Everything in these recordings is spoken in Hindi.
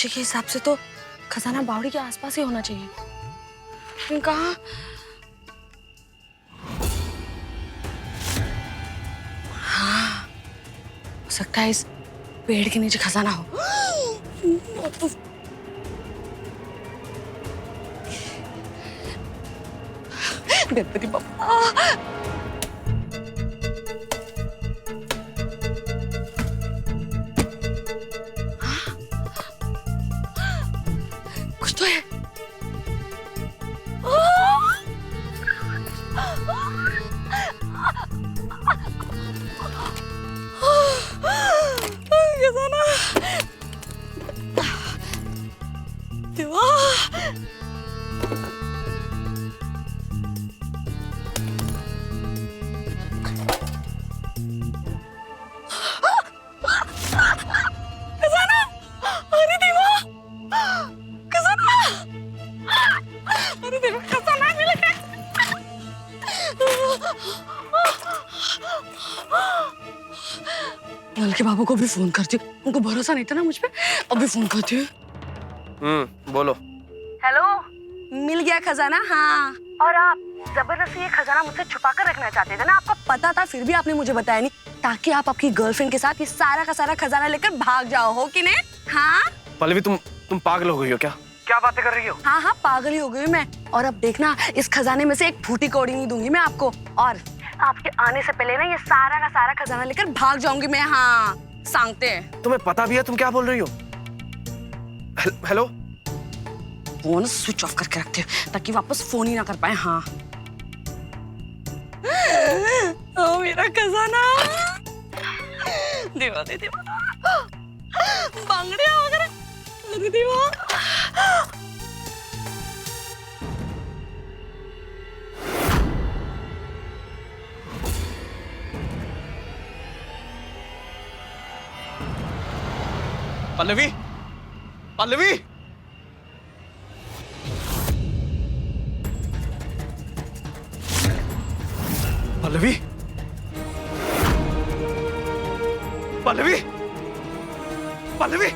भविष्य के हिसाब से तो खजाना बावड़ी के आसपास ही होना चाहिए। लेकिन कहाँ? हाँ, हो सकता है इस पेड़ के नीचे खजाना हो। गणपति बप्पा। कुछ तो है। खजाना। देवा। के बाबू को भी फोन करती हूँ, उनको भरोसा नहीं था ना मुझ पे, अभी फोन करती हूँ। बोलो। हेलो, मिल गया खजाना? हाँ। और आप जबरदस्ती ये खजाना मुझसे छुपा कर रखना चाहते थे ना? आपको पता था फिर भी आपने मुझे बताया नहीं, ताकि आप आपकी गर्लफ्रेंड के साथ ये सारा का सारा खजाना लेकर भाग जाओ, हो कि नहीं? हाँ पल्लवी, तुम पागल हो गई हो क्या? क्या बातें कर रही हो? हाँ हाँ, पागल ही हो गई मैं। और अब देखना, इस खजाने में से एक फूटी कौड़ी नहीं दूंगी मैं आपको, और आपके आने से पहले ना ये सारा का सारा खजाना लेकर भाग जाऊंगी मैं। हाँ, सांगते हैं। तुम्हें पता भी है तुम क्या बोल रही हो? हेलो, फोन स्विच ऑफ करके रखते हैं ताकि वापस फोन ही ना कर पाए। हाँ, ओ मेरा खजाना, देवा दे देवा, बांगड़िया वगैरह, अरे देवा। पल्लवी, पल्लवी, पल्लवी, पल्लवी, पल्लवी,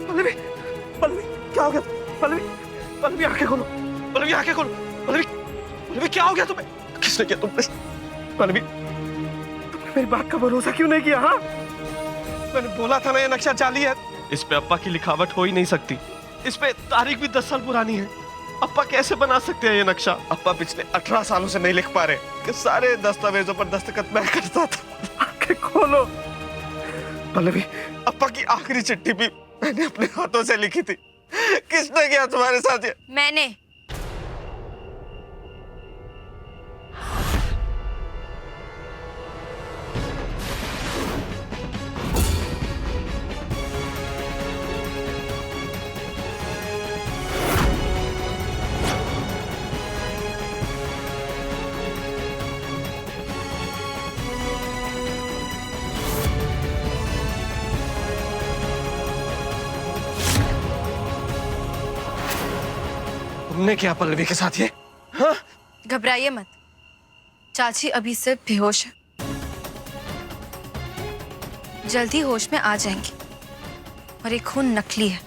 पल्लवी, पल्लवी, क्या हो गया? पल्लवी, पल्लवी आंखें खोलो, पल्लवी आंखें खोलो, पल्लवी, पल्लवी क्या हो गया तुम्हें? किसने किया तुमने? पल्लवी, तुमने मेरी बात का भरोसा क्यों नहीं किया? हाँ, मैंने बोला था ना ये नक्शा जाली है। इस पे अप्पा की लिखावट हो ही नहीं सकती। इस पे तारीख भी 10 साल पुरानी है। अप्पा कैसे बना सकते हैं ये नक्शा? अप्पा पिछले 18 सालों से नहीं लिख पा रहे कि सारे दस्तावेजों पर दस्तखत मैं करता था। आंखें खोलो पल्लवी, अप्पा की आखिरी चिट्ठी भी मैंने अपने हाथों से लिखी थी। किसने किया तुम्हारे साथ ये? मैंने। तुमने क्या पल्लवी के साथ ये? हाँ? घबराइए मत, चाची अभी सिर्फ बेहोश है, जल्दी होश में आ जाएंगी। और ये खून नकली है।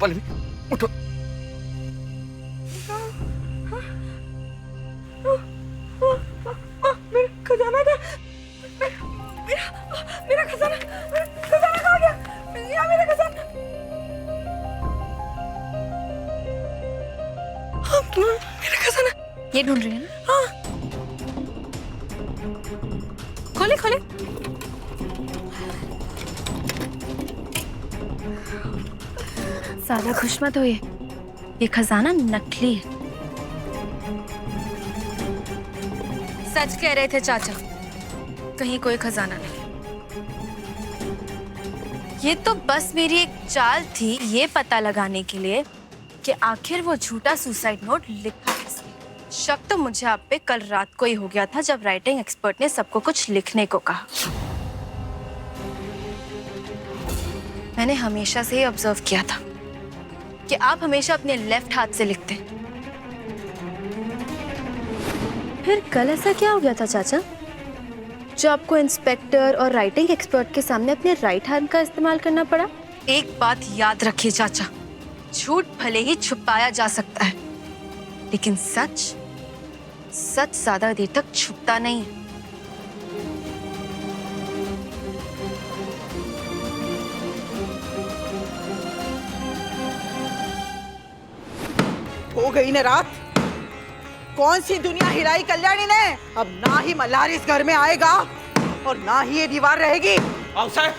पल्लवी उठो। मेरा खजाना था, मेरा खजाना, खजाना कहाँ गया? यहाँ मेरा खजाना, मेरा खजाना। ये ढूंढ रही है ना? हाँ, खोले खोले। ज्यादा खुश मत होइए, ये खजाना नकली है। सच कह रहे थे चाचा, कहीं कोई खजाना नहीं। ये तो बस मेरी एक चाल थी ये पता लगाने के लिए कि आखिर वो झूठा सुसाइड नोट लिखा किसने। शक तो मुझे आप पे कल रात को ही हो गया था जब राइटिंग एक्सपर्ट ने सबको कुछ लिखने को कहा। मैंने हमेशा से ही ऑब्जर्व किया था कि आप हमेशा अपने लेफ्ट हाथ से लिखते हैं। फिर कल ऐसा क्या हो गया था चाचा जो आपको इंस्पेक्टर और राइटिंग एक्सपर्ट के सामने अपने राइट हैंड का इस्तेमाल करना पड़ा? एक बात याद रखिए चाचा, झूठ भले ही छुपाया जा सकता है, लेकिन सच ज्यादा देर तक छुपता नहीं है। हो गई ना रात। कौन सी दुनिया हिलाई कल्याणी ने। अब ना ही मल्हार इस घर में आएगा और ना ही ये दीवार रहेगी। आओ साहब,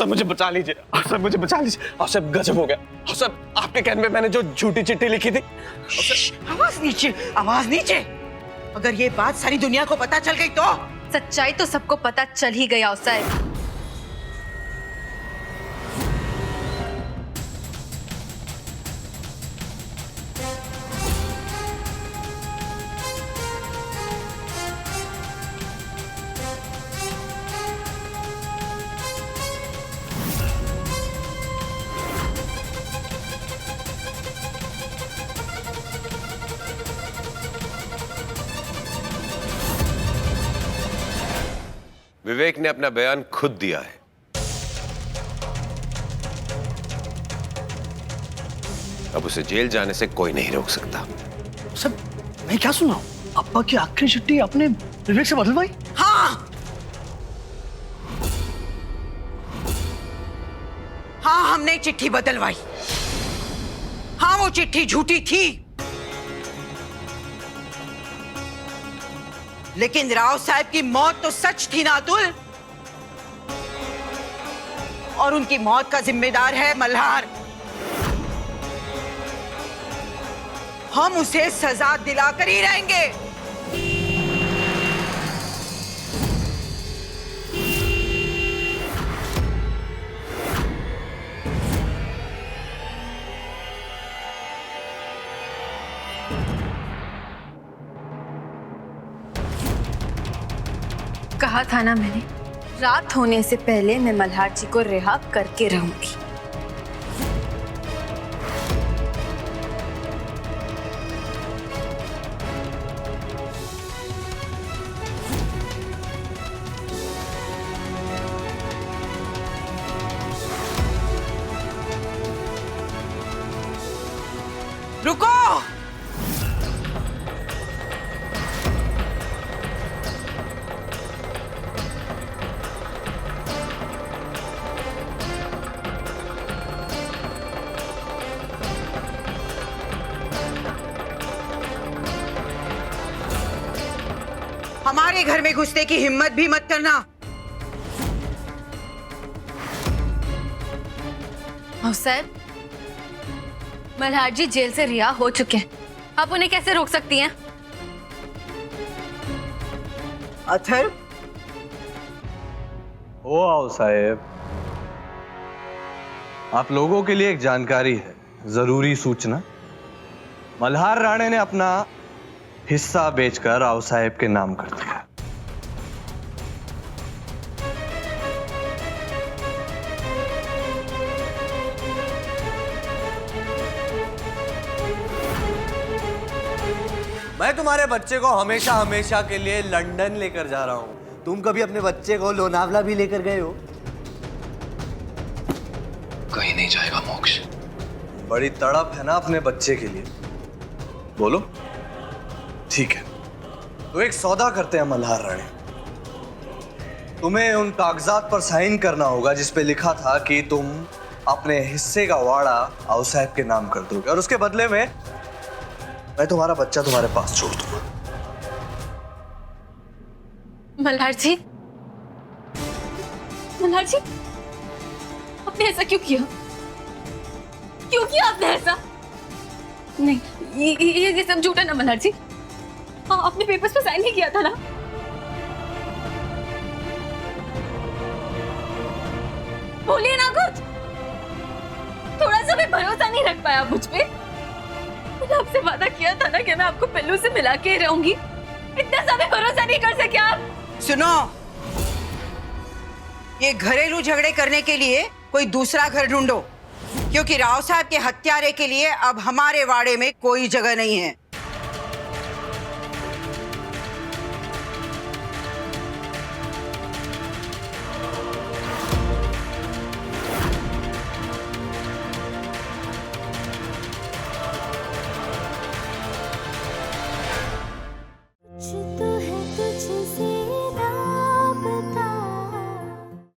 मुझे बचा लीजिए। मुझे बचा लीजिए। आओ साहब, गजब हो गया। आओ साहब, आपके कहने पे मैंने जो झूठी चिट्ठी लिखी थी। आवाज नीचे, आवाज नीचे। अगर ये बात सारी दुनिया को पता चल गई तो? सच्चाई तो सबको पता चल ही गया साहब। विवेक ने अपना बयान खुद दिया है। अब उसे जेल जाने से कोई नहीं रोक सकता। सब मैं क्या सुना? अब्बा की आखिरी चिट्ठी आपने विवेक से बदलवाई? हाँ हाँ, हमने चिट्ठी बदलवाई। हाँ, वो चिट्ठी झूठी थी, लेकिन राव साहब की मौत तो सच थी ना अतुल। और उनकी मौत का जिम्मेदार है मल्हार। हम उसे सजा दिलाकर ही रहेंगे। कहा था ना मैंने, रात होने से पहले मैं मल्हार जी को रिहा करके रहूंगी। रुको। हमारे घर में घुसने की हिम्मत भी मत करना। साहब, मल्हार जी जेल से रिहा हो चुके हैं, आप उन्हें कैसे रोक सकती हैं? अथर्व, ओ आओ साहेब, आप लोगों के लिए एक जानकारी है, जरूरी सूचना। मल्हार राणे ने अपना हिस्सा बेचकर राव साहेब के नाम कर दिया। मैं तुम्हारे बच्चे को हमेशा हमेशा के लिए लंदन लेकर जा रहा हूं। तुम कभी अपने बच्चे को लोनावला भी लेकर गए हो? कहीं नहीं जाएगा मोक्ष। बड़ी तड़प है ना अपने बच्चे के लिए, बोलो। ठीक है, तो एक सौदा करते हैं मल्हार राणे। तुम्हें उन कागजात पर साइन करना होगा जिस पे लिखा था कि तुम अपने हिस्से का वाड़ा आओ साहब के नाम कर दोगे, और उसके बदले में मैं तुम्हारा बच्चा तुम्हारे पास छोड़ दूंगा। मल्हार जी, मल्हार जी, आपने ऐसा क्यों किया? क्यों किया आपने ऐसा? नहीं, ये सब झूठा ना मल्हार जी। हाँ, आपने पेपर्स पे साइन ही किया था ना? बोलिए ना कुछ। थोड़ा सा भी भरोसा नहीं रख पाया मुझ पे। मैंने आपसे वादा किया था ना कि मैं आपको पिल्लू से मिला के रहूंगी। इतना सा भी भरोसा नहीं कर सके आप? सुनो, ये घरेलू झगड़े करने के लिए कोई दूसरा घर ढूंढो, क्योंकि राव साहब के हत्यारे के लिए अब हमारे वाड़े में कोई जगह नहीं है।